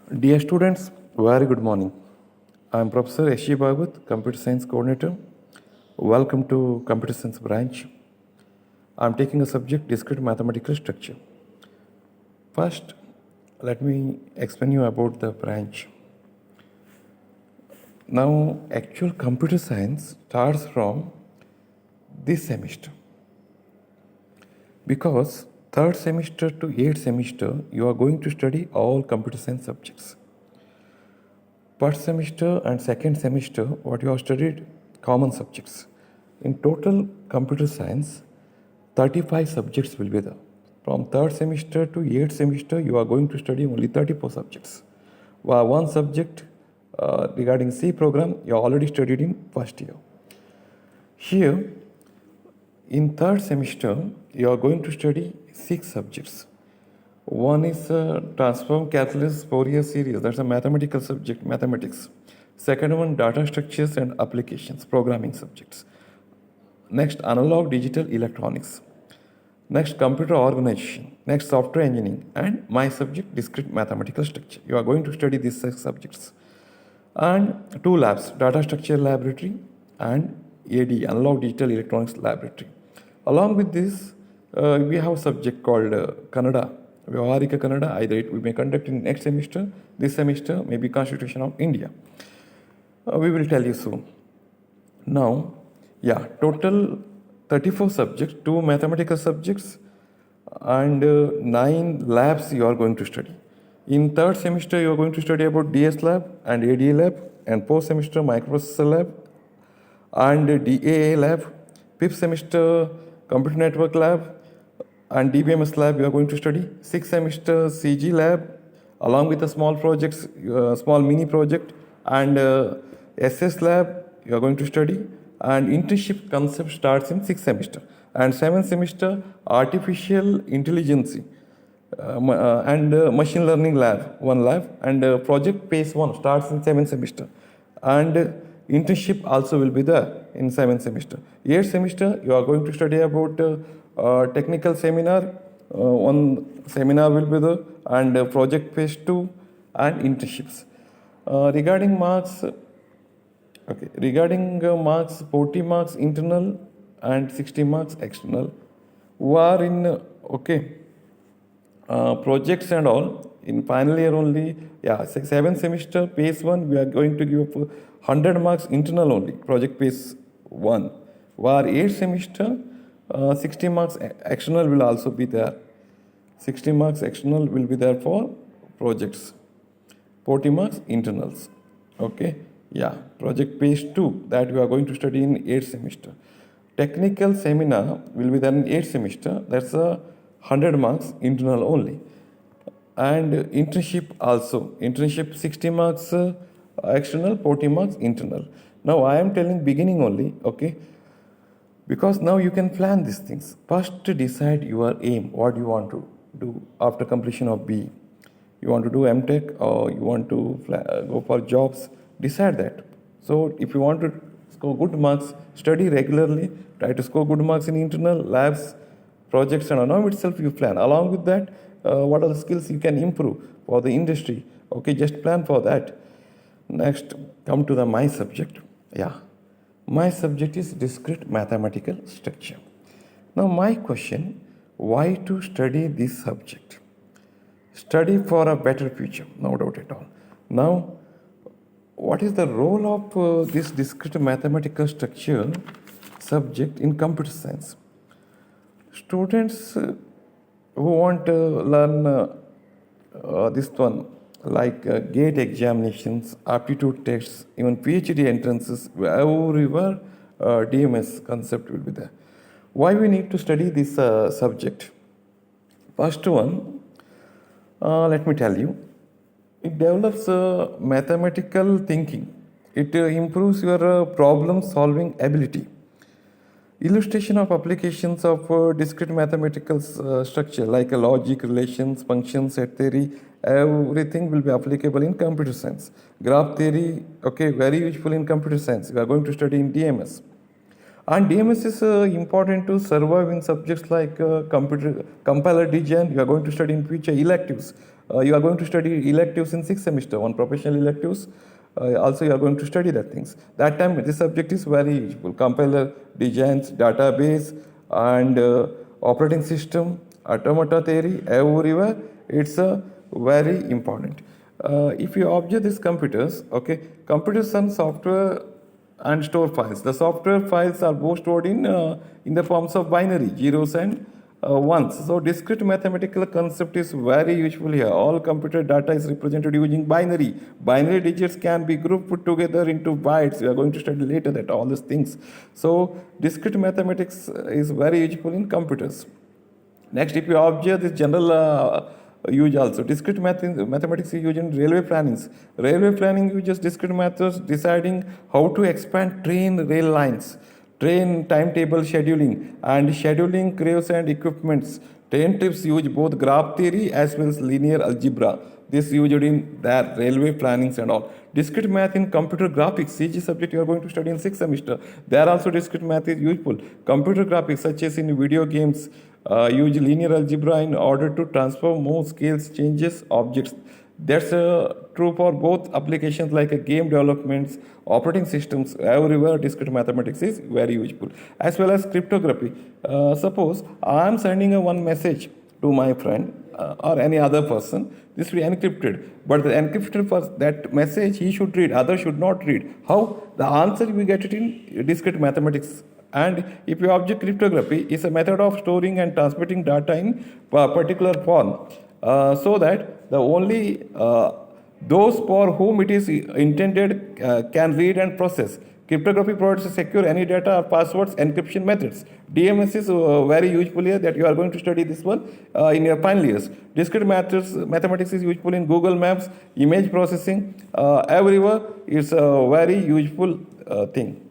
Dear students, very good morning. I am Professor S.G. Bhagavat, Computer Science Coordinator. Welcome to Computer Science branch. I am taking a subject discrete mathematical structure. First, let me explain you about the branch. Now, actual computer science starts from this semester. Because third semester to eighth semester, you are going to study all computer science subjects. First semester and second semester, what you have studied, common subjects. In total computer science, 35 subjects will be there. From third semester to eighth semester, you are going to study only 34 subjects. While one subject regarding C program, you already studied in first year. Here, in third semester, you are going to study 6 subjects. One is transform calculus Fourier series, that's a mathematical subject, mathematics. Second one, data structures and applications, programming subjects. Next, analog digital electronics. Next, computer organization. Next, software engineering. And my subject, discrete mathematical structure. You are going to study these 6 subjects. And 2 labs, data structure laboratory and AD, analog digital electronics laboratory. Along with this, we have a subject called Kannada, Vyavaharika Kannada. Either it we may conduct in next semester, this semester, maybe Constitution of India. We will tell you soon. Now, total 34 subjects, 2 mathematical subjects, and 9 labs you are going to study. In third semester, you are going to study about DS lab and ADA lab, and fourth semester microprocessor lab and DAA lab. Fifth semester computer network lab and DBMS lab you are going to study. Sixth semester CG lab along with the small projects, small mini project, and SS lab you are going to study. And internship concept starts in sixth semester. And seventh semester artificial intelligence and machine learning lab, one lab, and project phase 1 starts in seventh semester. And internship also will be there in seventh semester. Eighth semester, you are going to study about technical seminar. One seminar will be there, and project phase 2 and internships. Regarding marks, marks, 40 marks internal and 60 marks external. Who are in projects and all in final year only. Seventh semester phase 1 we are going to give 100 marks internal only, project phase 1. While 8th semester 60 marks external will also be there. 60 marks external will be there for projects, 40 marks internals. Project phase 2 that we are going to study in 8th semester. Technical seminar will be there in 8th semester, that's a 100 marks internal only. And internship also, internship 60 marks external, 40 marks internal. Now I am telling beginning only, because now you can plan these things. First decide your aim, what you want to do after completion of BE. You want to do MTech or you want to go for jobs, decide that. So if you want to score good marks, study regularly, try to score good marks in internal, labs, projects, and now itself you plan. Along with that, what are the skills you can improve for the industry? Just plan for that. Next, come to my subject. My subject is discrete mathematical structure. Now my question, why to study this subject? Study for a better future, no doubt at all. Now, what is the role of this discrete mathematical structure subject in computer science? Students who want to learn this one, like GATE examinations, aptitude tests, even PhD entrances, everywhere DMS concept will be there. Why we need to study this subject? First one, let me tell you, it develops mathematical thinking. It improves your problem solving ability. Illustration of applications of discrete mathematical structure like logic, relations, functions, set theory, everything will be applicable in computer science. Graph theory, very useful in computer science. We are going to study in DMS. And DMS is important to survive in subjects like compiler design. You are going to study in future electives. You are going to study electives in 6th semester, on professional electives. Also, you are going to study that things. That time, this subject is very useful. Compiler, designs, database, and operating system, automata theory, everywhere. It's very important. If you observe these computers, okay, computers and software and store files. The software files are both stored in the forms of binary, zeros and ones. So discrete mathematical concept is very useful here. All computer data is represented using binary. Binary digits can be grouped together into bytes. We are going to study later that all these things. So discrete mathematics is very useful in computers. Next, if you observe this general use also, discrete mathematics is used in railway plannings. Railway planning uses discrete methods deciding how to expand train rail lines, train timetable scheduling, and scheduling crews and equipments. Train trips use both graph theory as well as linear algebra. This used in their railway plannings and all. Discrete math in computer graphics, CG subject you are going to study in 6th semester. There also discrete math is useful. Computer graphics such as in video games use linear algebra in order to transform, move, scales, changes, objects. That's true for both applications like game developments, operating systems. Everywhere discrete mathematics is very useful. As well as cryptography. Suppose I am sending one message to my friend or any other person. This will be encrypted. But the encrypted for that message he should read, other should not read. How? The answer we get it in discrete mathematics. And if you observe cryptography is a method of storing and transmitting data in a particular form, so that the only those for whom it is intended can read and process. Cryptography provides secure any data or passwords encryption methods. DMS is very useful here that you are going to study this one in your final years. Discrete mathematics is useful in Google Maps, image processing, everywhere. It's a very useful thing.